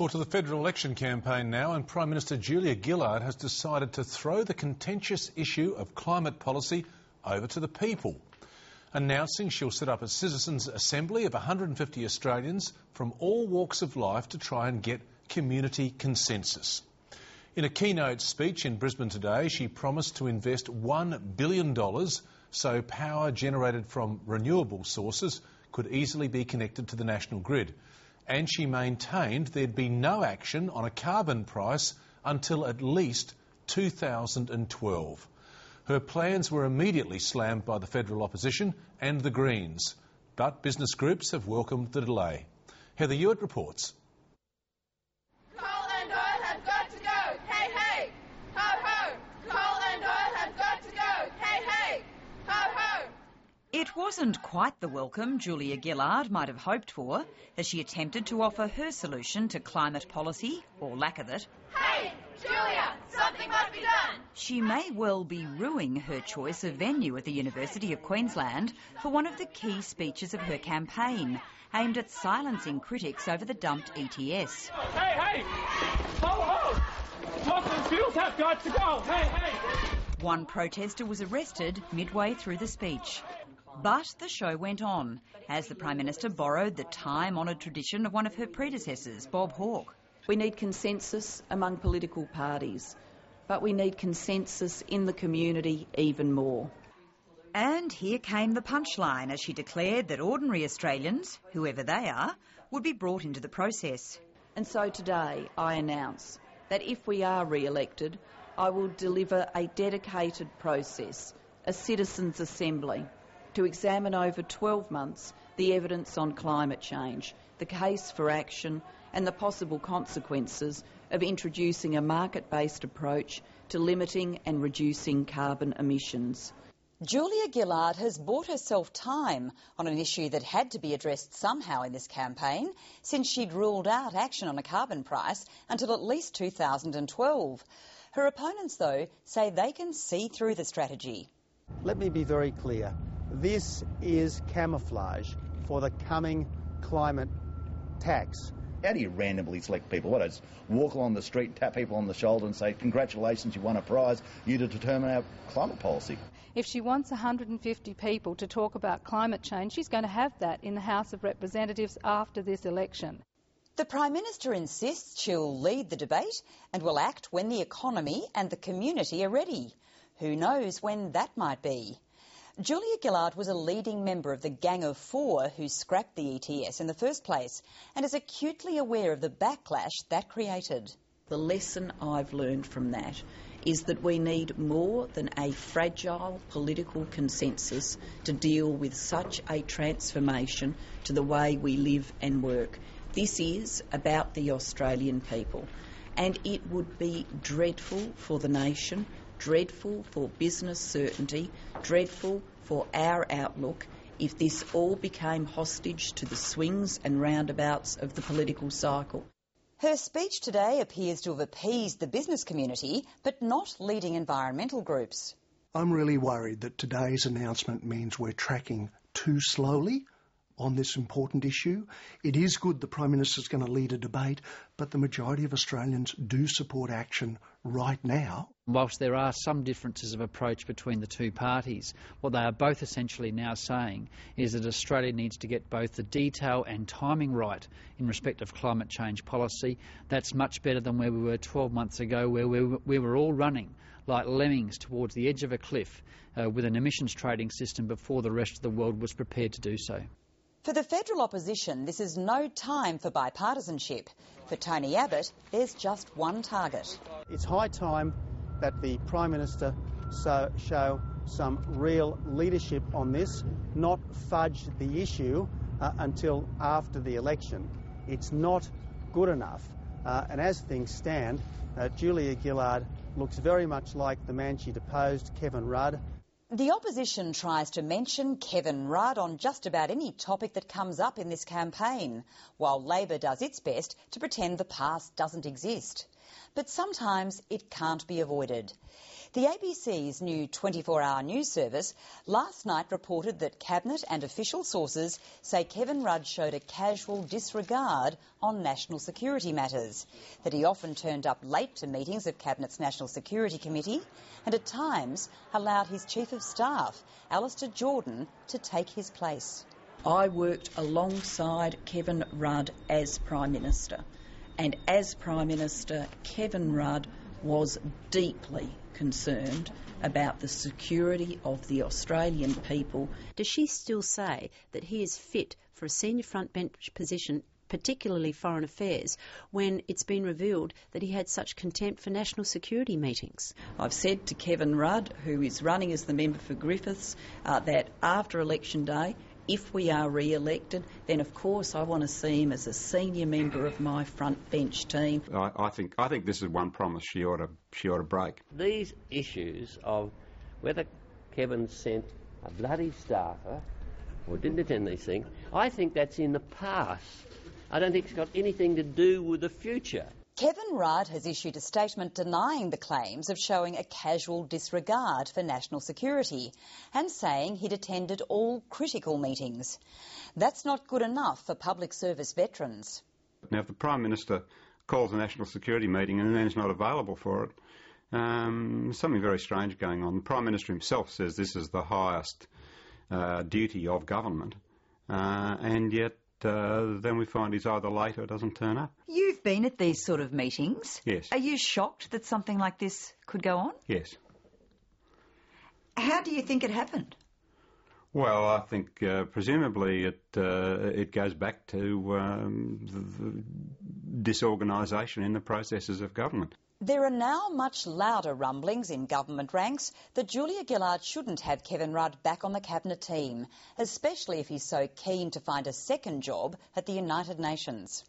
Well, to the federal election campaign now, and Prime Minister Julia Gillard has decided to throw the contentious issue of climate policy over to the people, announcing she'll set up a citizens' assembly of 150 Australians from all walks of life to try and get community consensus. In a keynote speech in Brisbane today, she promised to invest $1 billion so power generated from renewable sources could easily be connected to the national grid. And she maintained there'd be no action on a carbon price until at least 2012. Her plans were immediately slammed by the federal opposition and the Greens, but business groups have welcomed the delay. Heather Hewitt reports. Coal and oil have got to go, hey hey, ho ho. Coal and oil have got to go, hey hey, ho ho. It wasn't quite the welcome Julia Gillard might have hoped for as she attempted to offer her solution to climate policy, or lack of it. Hey, Julia, something must be done. She may well be ruining her choice of venue at the University of Queensland for one of the key speeches of her campaign, aimed at silencing critics over the dumped ETS. Hey, hey! Ho, ho! Fossil fuels have got to go! Hey, hey! One protester was arrested midway through the speech. But the show went on, as the Prime Minister borrowed the time-honoured tradition of one of her predecessors, Bob Hawke. We need consensus among political parties, but we need consensus in the community even more. And here came the punchline as she declared that ordinary Australians, whoever they are, would be brought into the process. And so today I announce that if we are re-elected, I will deliver a dedicated process, a citizens' assembly, to examine over 12 months the evidence on climate change, the case for action and the possible consequences of introducing a market-based approach to limiting and reducing carbon emissions. Julia Gillard has bought herself time on an issue that had to be addressed somehow in this campaign, since she'd ruled out action on a carbon price until at least 2012. Her opponents, though, say they can see through the strategy. Let me be very clear. This is camouflage for the coming climate tax. How do you randomly select people? What, I just walk along the street, tap people on the shoulder and say, congratulations, you won a prize, you to determine our climate policy? If she wants 150 people to talk about climate change, she's going to have that in the House of Representatives after this election. The Prime Minister insists she'll lead the debate and will act when the economy and the community are ready. Who knows when that might be? Julia Gillard was a leading member of the Gang of Four who scrapped the ETS in the first place and is acutely aware of the backlash that created. The lesson I've learned from that is that we need more than a fragile political consensus to deal with such a transformation to the way we live and work. This is about the Australian people, and it would be dreadful for the nation, dreadful for business certainty, dreadful for our outlook if this all became hostage to the swings and roundabouts of the political cycle. Her speech today appears to have appeased the business community, but not leading environmental groups. I'm really worried that today's announcement means we're tracking too slowly on this important issue. It is good the Prime Minister's going to lead a debate, but the majority of Australians do support action right now. Whilst there are some differences of approach between the two parties, what they are both essentially now saying is that Australia needs to get both the detail and timing right in respect of climate change policy. That's much better than where we were 12 months ago, where we were all running like lemmings towards the edge of a cliff with an emissions trading system before the rest of the world was prepared to do so. For the federal opposition, this is no time for bipartisanship. For Tony Abbott, there's just one target. It's high time that the Prime Minister show some real leadership on this, not fudge the issue until after the election. It's not good enough. And as things stand, Julia Gillard looks very much like the man she deposed, Kevin Rudd. The opposition tries to mention Kevin Rudd on just about any topic that comes up in this campaign, while Labor does its best to pretend the past doesn't exist. But sometimes it can't be avoided. The ABC's new 24-hour news service last night reported that Cabinet and official sources say Kevin Rudd showed a casual disregard on national security matters, that he often turned up late to meetings of Cabinet's National Security Committee and at times allowed his Chief of Staff, Alistair Jordan, to take his place. I worked alongside Kevin Rudd as Prime Minister, and as Prime Minister, Kevin Rudd was deeply concerned about the security of the Australian people. Does she still say that he is fit for a senior front bench position, particularly foreign affairs, when it's been revealed that he had such contempt for national security meetings? I've said to Kevin Rudd, who is running as the member for Griffiths, that after election day, if we are re-elected, then of course I want to see him as a senior member of my front bench team. I think this is one promise she ought to break. These issues of whether Kevin sent a bloody staffer or didn't attend these things, I think that's in the past. I don't think it's got anything to do with the future. Kevin Rudd has issued a statement denying the claims of showing a casual disregard for national security and saying he'd attended all critical meetings. That's not good enough for public service veterans. Now, if the Prime Minister calls a national security meeting and then is not available for it, there's something very strange going on. The Prime Minister himself says this is the highest duty of government, and yet then we find he's either late or doesn't turn up. You've been at these sort of meetings. Yes. Are you shocked that something like this could go on? Yes. How do you think it happened? Well, I think presumably it goes back to the disorganisation in the processes of government. There are now much louder rumblings in government ranks that Julia Gillard shouldn't have Kevin Rudd back on the Cabinet team, especially if he's so keen to find a second job at the United Nations.